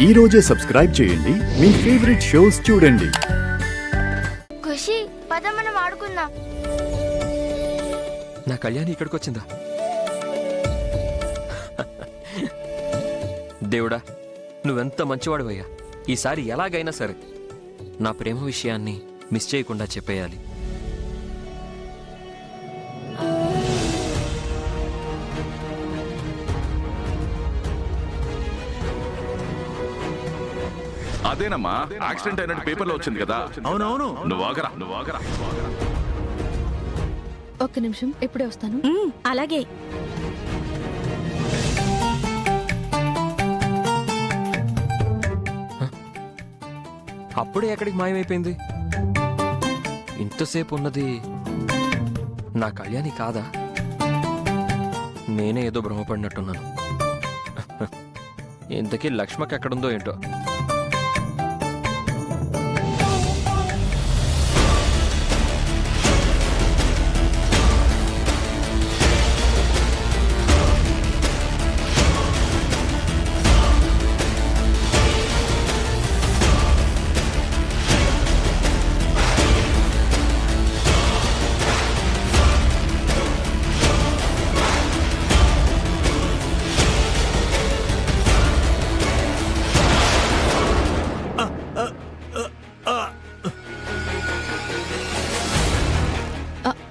ఈ రోజే సబ్స్క్రైబ్ చేయండి, మీ ఫేవరెట్ షోస్ చూడండి. ఖుషి, పద మనం ఆడుకుందాం. నా కళ్యాణి ఇక్కడికి వచ్చిందా? దేవుడా, నువ్వెంత మంచివాడివయ్యా. ఈసారి ఎలాగైనా సరే నా ప్రేమ విషయాన్ని మిస్ చేయకుండా చెప్పేయాలి. అదేనమ్మా, యాక్సిడెంట్ అయినట్టు పేపర్లో వచ్చింది కదా. అవునవును. నువ్వు ఆగరా. ఒక్క నిమిషం, ఇప్పుడే వస్తాను. అలాగే. అప్పుడే ఎక్కడికి మాయమైపోయింది? ఇంతసేపు ఉన్నది నా కళ్యాణి కాదా? నేనే ఏదో భ్రమపడినట్టున్నాను. ఇంతకీ లక్ష్మకి ఎక్కడుందో ఏంటో.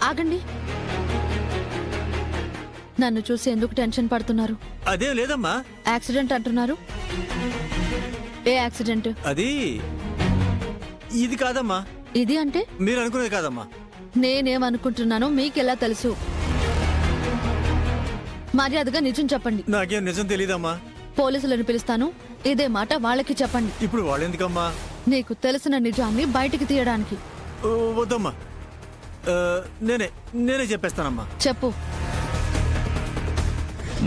ఆగండి. నన్ను చూసి ఎందుకు టెన్షన్ పడుతున్నారు? అదేం లేదమ్మా. యాక్సిడెంట్ అంటున్నారు. ఏ యాక్సిడెంట్? అది ఇది కాదమ్మా. ఇది అంటే మీరు అనుకునేది కాదమ్మా. నేనేమనుకుంటున్నానో మీకెలా తెలుసు? మర్యాదగా నిజం చెప్పండి. నాకేం నిజం తెలీదమ్మా. పోలీసులను పిలుస్తాను, ఇదే మాట వాళ్ళకి చెప్పండి. ఇప్పుడు వాళ్ళెందుకమ్మా? నీకు తెలిసిన నిజాన్ని బయటికి తీయడానికి. వద్దమ్మా, నేనే చెప్పేస్తానమ్మా. చెప్పు.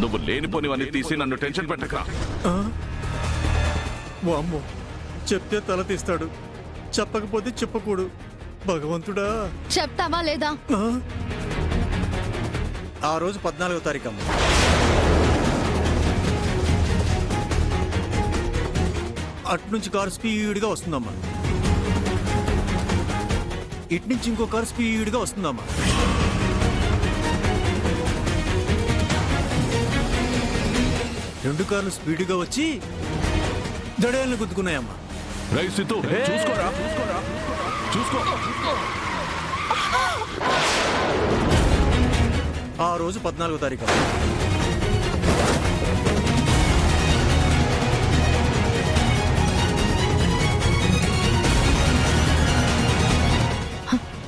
నువ్వు లేనిపోనివన్నీ తీసి నన్ను టెన్షన్ పెట్టకరా. వామ్మో, చెప్తే తల తీస్తాడు, చెప్పకపోతే చెప్పకూడు. భగవంతుడా. చెప్తావా లేదా? ఆ రోజు 14వ తారీఖు అమ్మ. అట్నుంచి కారు స్పీడ్గా వస్తుందమ్మా. ఇట్నుంచి ఇంకో కారు స్పీడ్గా వస్తుందమ్మా. రెండు కార్లు స్పీడ్గా వచ్చి దడేళ్ళని గుద్దుకున్నాయమ్మా. రైసితో చూసుకోరా. చూసుకో. ఆ రోజు 14వ తారీఖు.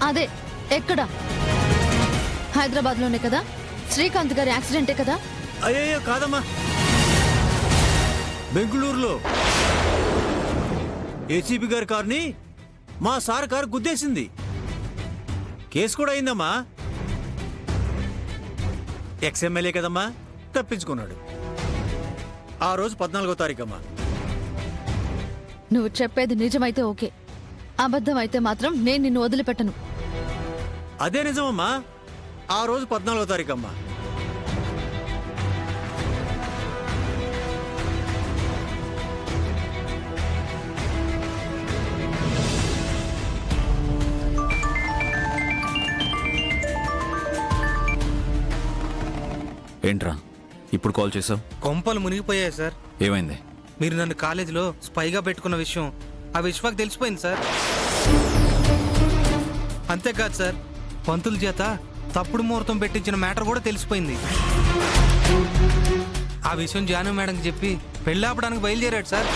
అదే ఎక్కడ? హైదరాబాద్ లోనే కదా? శ్రీకాంత్ గారి యాక్సిడెంటే కదా? అయ్యో కాదమ్మా, బెంగళూరులో ఏసీబీ గారి కార్ని మా సార్ కారు గుద్దేసింది. కేసు కూడా అయిందమ్మా. ఎక్స్ఎమ్మెల్యే కదమ్మా, తప్పించుకున్నాడు. ఆ రోజు 14వ తారీఖు అమ్మా. నువ్వు చెప్పేది నిజమైతే ఓకే, అబద్ధం అయితే మాత్రం నేను నిన్ను వదిలిపెట్టను. అదే నిజమమ్మా. ఆ రోజు 14వ తారీఖు అమ్మా. ఏంట్రా ఇప్పుడు కాల్ చేసావు? కొంపలు మునిగిపోయాయి సార్. ఏమైంది? మీరు నన్ను కాలేజీలో స్పైగా పెట్టుకున్న విషయం ఆ విశ్వాకి తెలిసిపోయింది సార్. అంతేకాదు సార్, పంతుల చేత తప్పుడు ముహూర్తం పెట్టించిన మ్యాటర్ కూడా తెలిసిపోయింది. ఆ విషయం జాను మేడంకి చెప్పి పెళ్ళి ఆపడానికి బయలుదేరాడు సార్.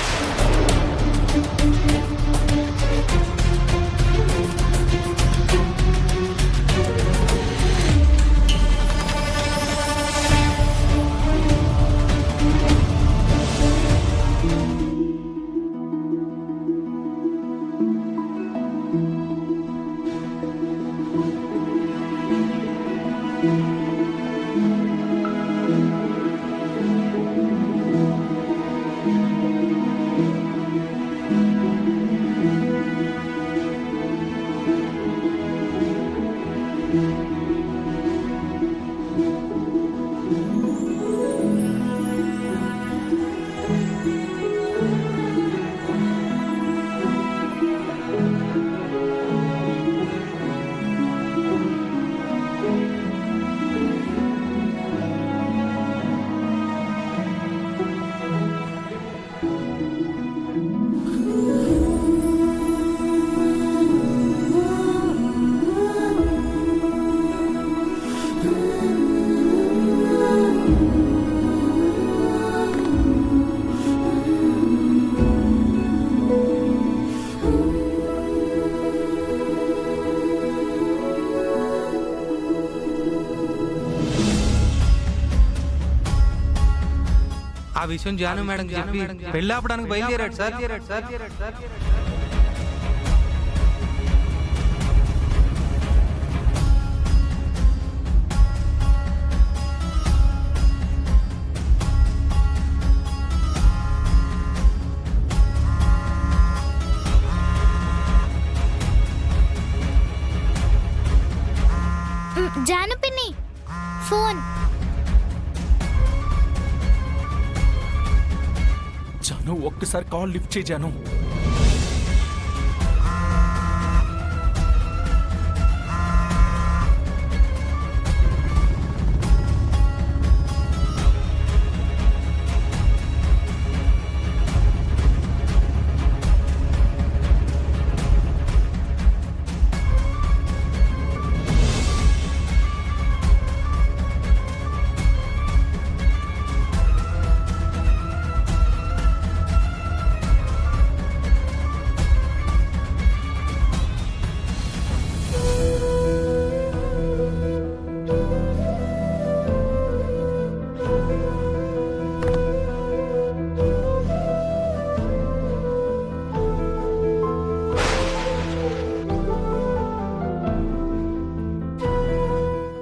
విషయం జాను మేడం చెప్పి పెళ్లి ఆపడానికి బయలుదేరాడు సార్. జాను పిన్ని ఫోన్. జాను ఒక్కసారి కాల్ లిఫ్ట్ చేయి జాను.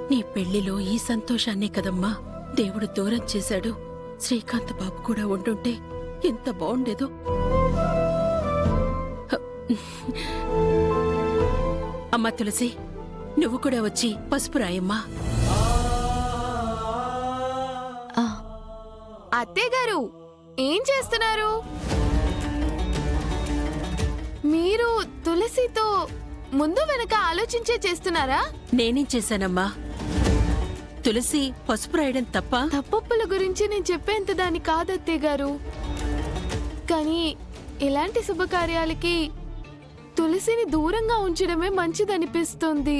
నీ పెళ్లిలో ఈ సంతోషాన్నే కదమ్మా దేవుడు దూరం చేశాడు. శ్రీకాంత్ బాబు కూడా ఉండుంటే ఎంత బాగుండేదో. అమ్మా తులసి, నువ్వు కూడా వచ్చి పసుపు రాయమ్మా. అత్తయ్య గారు ఏం చేస్తున్నారు? మీరు తులసితో ముందు వెనక ఆలోచించే చేస్తున్నారా? నేనేం చేశానమ్మా? తులసి పసుపు రాయడం తప్ప? తప్పొప్పుల గురించి నేను చెప్పేంత దాని కాదు అత్తయ్య గారు. కానీ ఇలాంటి శుభకార్యాలకి తులసిని దూరంగా ఉంచడమే మంచిదనిపిస్తుంది.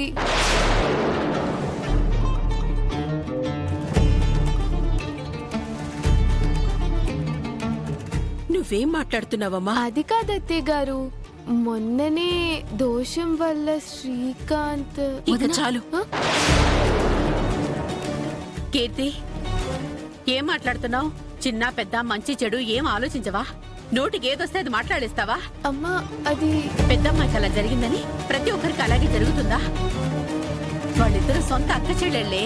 నువ్వేం మాట్లాడుతున్నావమ్మా? అది కాదు అత్తయ్య గారు, మొన్ననే దోషం వల్ల శ్రీకాంత్. ఇక చాలు. కీర్తి, ఏం మాట్లాడుతున్నావు? చిన్న పెద్ద మంచి చెడు ఏం ఆలోచించవా? నోటికి ఏదొస్తే అది మాట్లాడేస్తావా? అమ్మా అది పెద్దమ్మాయికి అలా జరిగిందని ప్రతి ఒక్కరికి అలాగే జరుగుతుందా? వాళ్ళిద్దరూ సొంత అక్క చెల్లెళ్ళే.